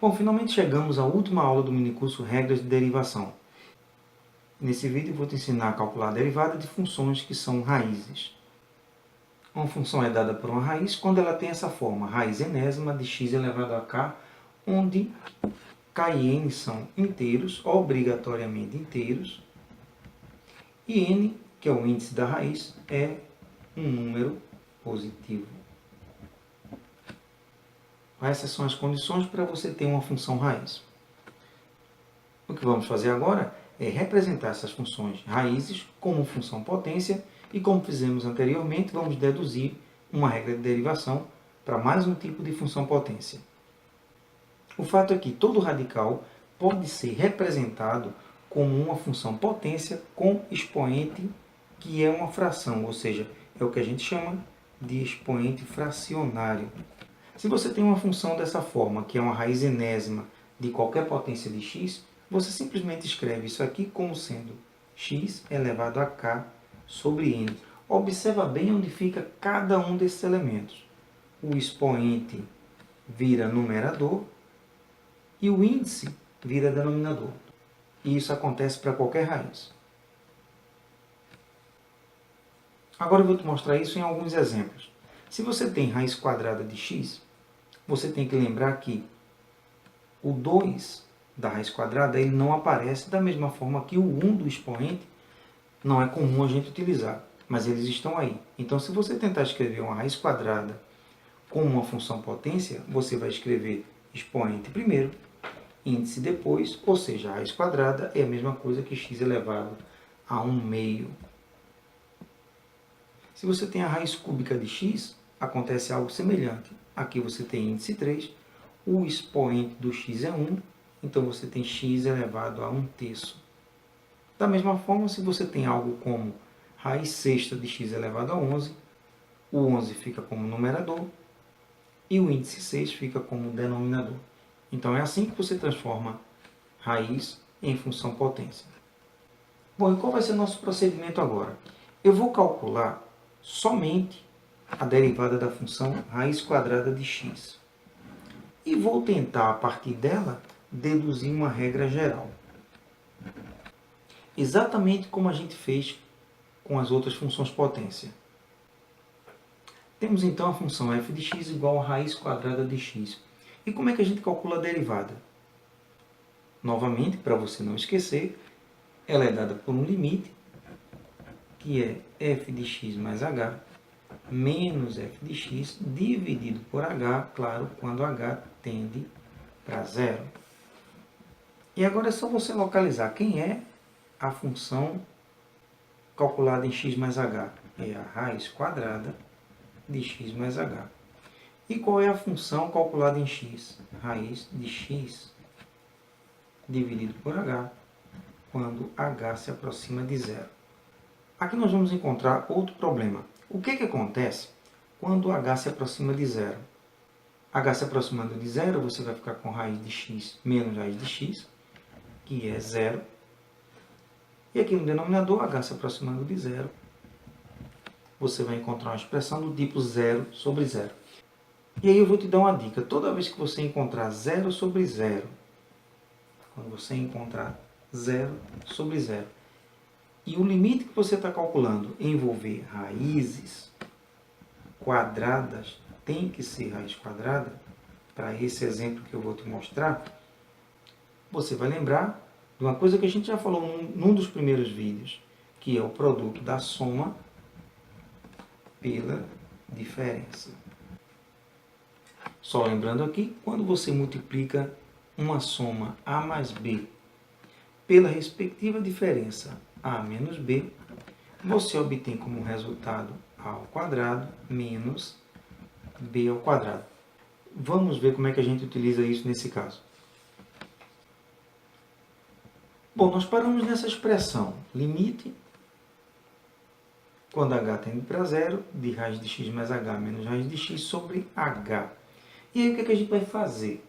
Bom, finalmente chegamos à última aula do minicurso Regras de Derivação. Nesse vídeo eu vou te ensinar a calcular a derivada de funções que são raízes. Uma função é dada por uma raiz quando ela tem essa forma, raiz enésima de x elevado a k, onde k e n são inteiros, obrigatoriamente inteiros, e n, que é o índice da raiz, é um número positivo. Essas são as condições para você ter uma função raiz. O que vamos fazer agora é representar essas funções raízes como função potência e, como fizemos anteriormente, vamos deduzir uma regra de derivação para mais um tipo de função potência. O fato é que todo radical pode ser representado como uma função potência com expoente que é uma fração, ou seja, é o que a gente chama de expoente fracionário. Se você tem uma função dessa forma, que é uma raiz enésima de qualquer potência de x, você simplesmente escreve isso aqui como sendo x elevado a k sobre n. Observa bem onde fica cada um desses elementos. O expoente vira numerador e o índice vira denominador. E isso acontece para qualquer raiz. Agora eu vou te mostrar isso em alguns exemplos. Se você tem raiz quadrada de x, você tem que lembrar que o 2 da raiz quadrada ele não aparece da mesma forma que o 1 do expoente não é comum a gente utilizar, mas eles estão aí. Então, se você tentar escrever uma raiz quadrada com uma função potência, você vai escrever expoente primeiro, índice depois, ou seja, a raiz quadrada é a mesma coisa que x elevado a 1/2. Se você tem a raiz cúbica de x, acontece algo semelhante. Aqui você tem índice 3, o expoente do x é 1, então você tem x elevado a 1/3. Da mesma forma, se você tem algo como raiz sexta de x elevado a 11, o 11 fica como numerador e o índice 6 fica como denominador. Então é assim que você transforma raiz em função potência. Bom, e qual vai ser o nosso procedimento agora? Eu vou calcular somente a derivada da função raiz quadrada de x. E vou tentar, a partir dela, deduzir uma regra geral. Exatamente como a gente fez com as outras funções potência. Temos então a função f de x igual a raiz quadrada de x. E como é que a gente calcula a derivada? Novamente, para você não esquecer, ela é dada por um limite, que é f de x mais h, menos f de x dividido por h, claro, quando h tende para zero. E agora é só você localizar quem é a função calculada em x mais h. É a raiz quadrada de x mais h. E qual é a função calculada em x? Raiz de x dividido por h, quando h se aproxima de zero. Aqui nós vamos encontrar outro problema. O que acontece quando h se aproxima de zero? H se aproximando de zero, você vai ficar com raiz de x menos raiz de x, que é zero. E aqui no denominador, h se aproximando de zero, você vai encontrar uma expressão do tipo zero sobre zero. E aí eu vou te dar uma dica. Toda vez que você encontrar zero sobre zero, quando você encontrar zero sobre zero, e o limite que você está calculando envolver raízes quadradas, tem que ser raiz quadrada, para esse exemplo que eu vou te mostrar, você vai lembrar de uma coisa que a gente já falou num dos primeiros vídeos, que é o produto da soma pela diferença. Só lembrando aqui, quando você multiplica uma soma a mais b pela respectiva diferença a menos b, você obtém como resultado a ao quadrado menos b ao quadrado. Vamos ver como é que a gente utiliza isso nesse caso. Bom, nós paramos nessa expressão, limite, quando h tende para zero, de raiz de x mais h menos raiz de x sobre h. E aí o que a gente vai fazer?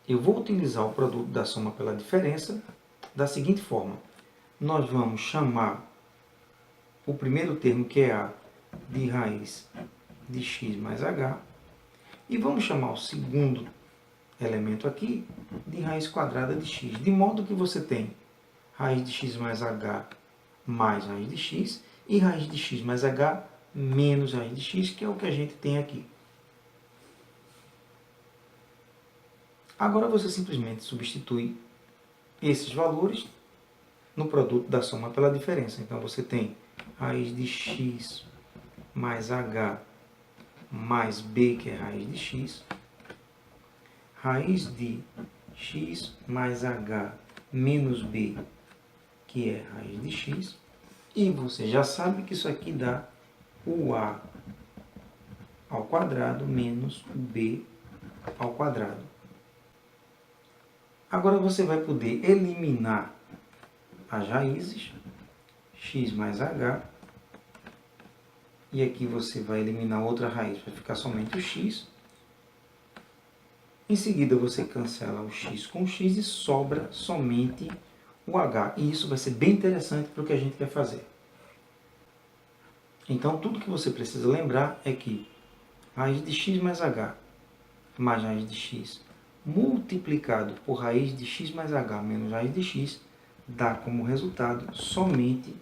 Eu vou utilizar o produto da soma pela diferença da seguinte forma. Nós vamos chamar o primeiro termo, que é a, de raiz de x mais h, E vamos chamar o segundo elemento aqui de raiz quadrada de x, de modo que você tem raiz de x mais h mais raiz de x e raiz de x mais h menos raiz de x, que é o que a gente tem aqui. Agora você simplesmente substitui esses valores no produto da soma pela diferença. Então você tem raiz de x mais h mais b, que é raiz de x, raiz de x mais h menos b, que é raiz de x, e você já sabe que isso aqui dá o a ao quadrado menos o b ao quadrado. Agora você vai poder eliminar as raízes, x mais h, e aqui você vai eliminar outra raiz, vai ficar somente o x. Em seguida você cancela o x com o x e sobra somente o h. E isso vai ser bem interessante para o que a gente quer fazer. Então tudo que você precisa lembrar é que raiz de x mais h mais raiz de x multiplicado por raiz de x mais h menos raiz de x dá como resultado somente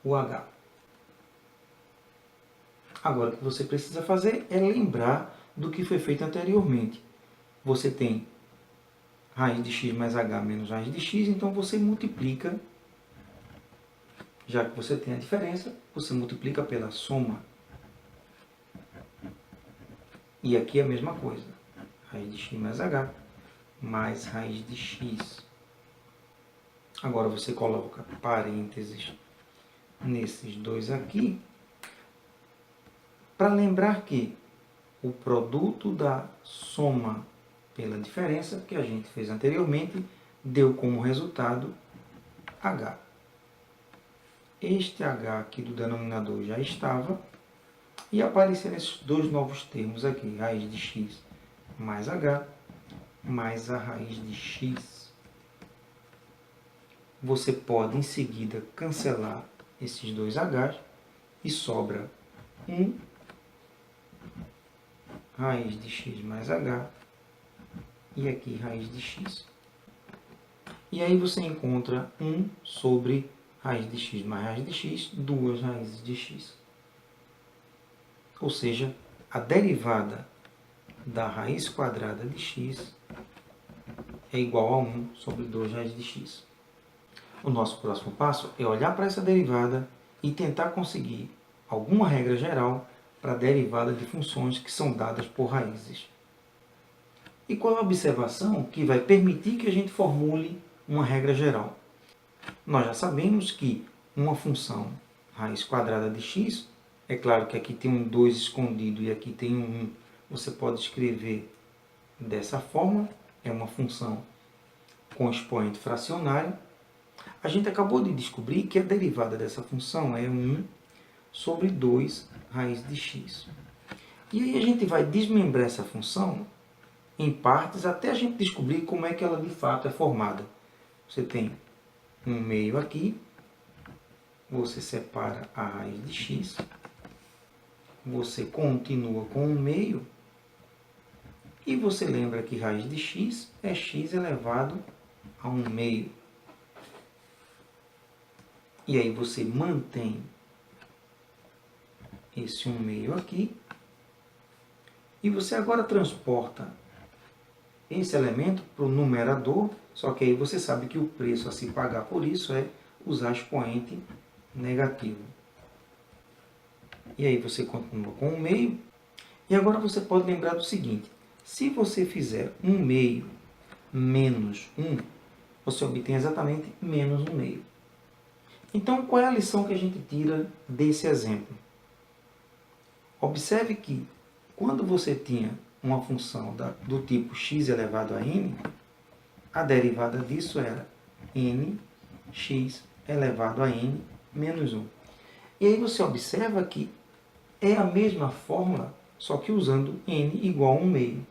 o h. Agora, o que você precisa fazer é lembrar do que foi feito anteriormente. Você tem raiz de x mais h menos raiz de x, então você multiplica, já que você tem a diferença, você multiplica pela soma. E aqui é a mesma coisa. Raiz de x mais h mais raiz de x. Agora você coloca parênteses nesses dois aqui, para lembrar que o produto da soma pela diferença que a gente fez anteriormente deu como resultado h. Este h aqui do denominador já estava e apareceram esses dois novos termos aqui, raiz de x mais h mais a raiz de x. Você pode em seguida cancelar esses dois h's e sobra 1 raiz de x mais h e aqui raiz de x. E aí você encontra 1 sobre raiz de x mais raiz de x, 2 raízes de x. Ou seja, a derivada da raiz quadrada de x é igual a 1 sobre 2 raízes de x. O nosso próximo passo é olhar para essa derivada e tentar conseguir alguma regra geral para a derivada de funções que são dadas por raízes. E qual é a observação que vai permitir que a gente formule uma regra geral? Nós já sabemos que uma função raiz quadrada de x, é claro que aqui tem um 2 escondido e aqui tem um 1, você pode escrever dessa forma, é uma função com expoente fracionário. A gente acabou de descobrir que a derivada dessa função é 1 sobre 2 raiz de x. E aí a gente vai desmembrar essa função em partes até a gente descobrir como é que ela de fato é formada. Você tem um meio aqui, você separa a raiz de x, você continua com um meio, e você lembra que raiz de x é x elevado a 1 meio. E aí você mantém esse 1 meio aqui, e você agora transporta esse elemento para o numerador, só que aí você sabe que o preço a se pagar por isso é usar expoente negativo. E aí você continua com 1 meio, e agora você pode lembrar do seguinte: se você fizer 1 meio menos 1, você obtém exatamente menos 1 meio. Então, qual é a lição que a gente tira desse exemplo? Observe que quando você tinha uma função do tipo x elevado a n, a derivada disso era nx elevado a n menos 1. E aí você observa que é a mesma fórmula, só que usando n igual a 1 meio.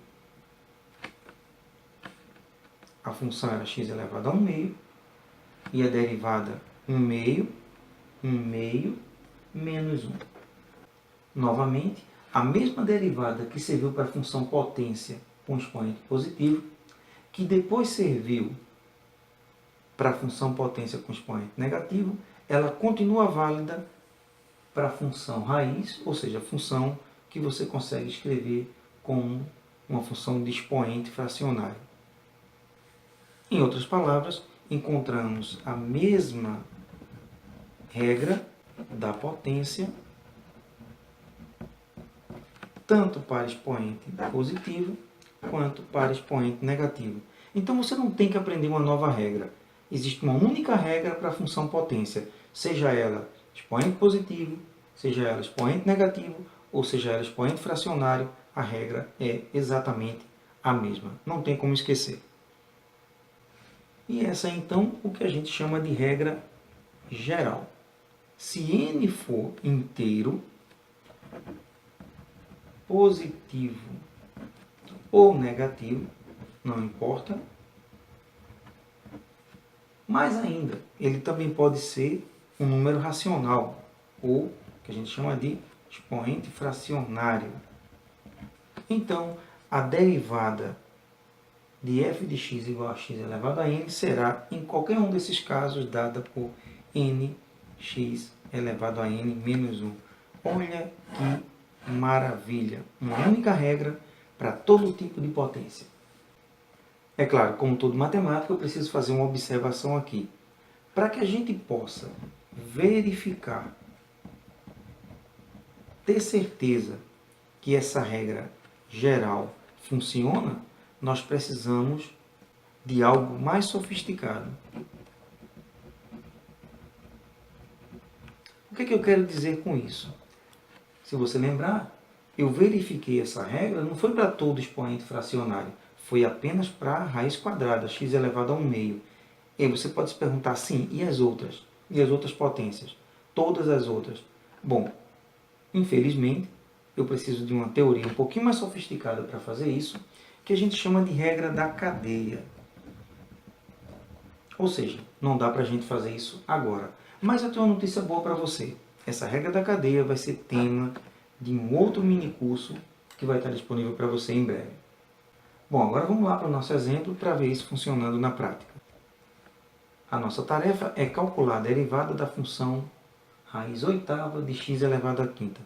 A função era x elevado a 1 meio, e a derivada 1 meio menos 1. Novamente, a mesma derivada que serviu para a função potência com expoente positivo, que depois serviu para a função potência com expoente negativo, ela continua válida para a função raiz, ou seja, a função que você consegue escrever como uma função de expoente fracionário. Em outras palavras, encontramos a mesma regra da potência tanto para expoente positivo quanto para expoente negativo. Então você não tem que aprender uma nova regra. Existe uma única regra para a função potência, seja ela expoente positivo, seja ela expoente negativo, ou seja ela expoente fracionário, a regra é exatamente a mesma. Não tem como esquecer. E essa é então o que a gente chama de regra geral. Se n for inteiro, positivo ou negativo, não importa. Mais ainda, ele também pode ser um número racional, ou que a gente chama de expoente fracionário. Então, a derivada de f de x igual a x elevado a n será, em qualquer um desses casos, dada por nx elevado a n menos 1. Olha que maravilha! Uma única regra para todo tipo de potência. É claro, como todo matemático, eu preciso fazer uma observação aqui. Para que a gente possa verificar, ter certeza que essa regra geral funciona, nós precisamos de algo mais sofisticado. O que é que eu quero dizer com isso? Se você lembrar, eu verifiquei essa regra, não foi para todo expoente fracionário, foi apenas para a raiz quadrada, x elevado a 1/2. E aí você pode se perguntar, sim, e as outras? E as outras potências? Todas as outras? Bom, infelizmente, eu preciso de uma teoria um pouquinho mais sofisticada para fazer isso, que a gente chama de regra da cadeia. Ou seja, não dá para a gente fazer isso agora. Mas eu tenho uma notícia boa para você. Essa regra da cadeia vai ser tema de um outro mini curso que vai estar disponível para você em breve. Bom, agora vamos lá para o nosso exemplo para ver isso funcionando na prática. A nossa tarefa é calcular a derivada da função raiz oitava de x elevado à quinta.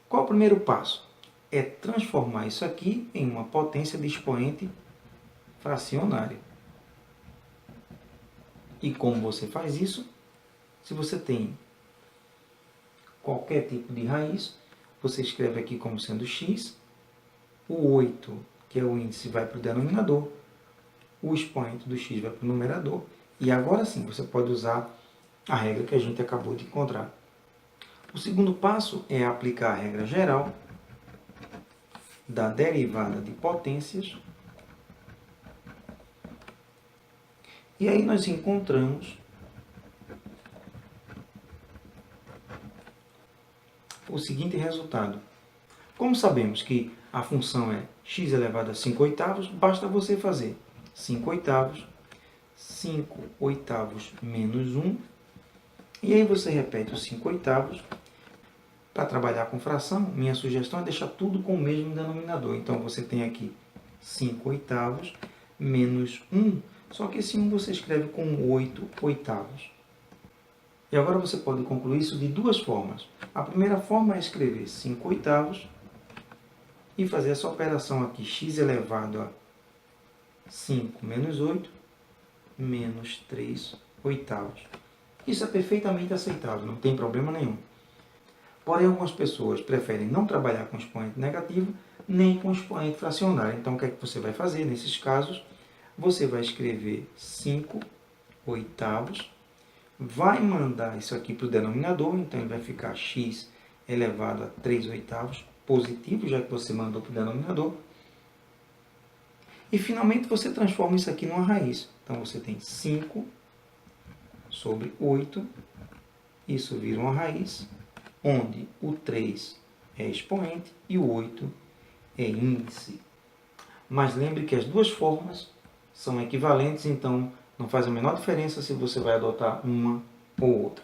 Qual é o primeiro passo? É transformar isso aqui em uma potência de expoente fracionário. E como você faz isso? Se você tem qualquer tipo de raiz, você escreve aqui como sendo x, o 8, que é o índice, vai para o denominador, o expoente do x vai para o numerador, e agora sim você pode usar a regra que a gente acabou de encontrar. O segundo passo é aplicar a regra geral da derivada de potências, e aí nós encontramos o seguinte resultado. Como sabemos que a função é x elevado a 5 oitavos, basta você fazer 5 oitavos, 5 oitavos menos 1, e aí você repete os 5 oitavos. Para trabalhar com fração, minha sugestão é deixar tudo com o mesmo denominador. Então, você tem aqui 5 oitavos menos 1, só que esse 1 você escreve com 8 oitavos. E agora você pode concluir isso de duas formas. A primeira forma é escrever 5 oitavos e fazer essa operação aqui, x elevado a 5 menos 8 menos 3 oitavos. Isso é perfeitamente aceitável, não tem problema nenhum. Porém, algumas pessoas preferem não trabalhar com expoente negativo nem com expoente fracionário. Então, o que é que você vai fazer nesses casos? Você vai escrever 5 oitavos, vai mandar isso aqui para o denominador, então ele vai ficar x elevado a 3 oitavos, positivo, já que você mandou para o denominador. E, finalmente, você transforma isso aqui numa raiz. Então, você tem 5 sobre 8, isso vira uma raiz, onde o 3 é expoente e o 8 é índice. Mas lembre que as duas formas são equivalentes, então não faz a menor diferença se você vai adotar uma ou outra.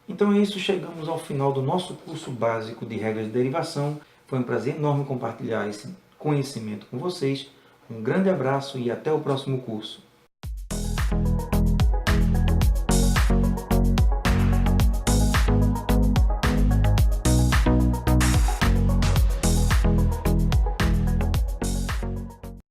Então é isso, chegamos ao final do nosso curso básico de regras de derivação. Foi um prazer enorme compartilhar esse conhecimento com vocês. Um grande abraço e até o próximo curso.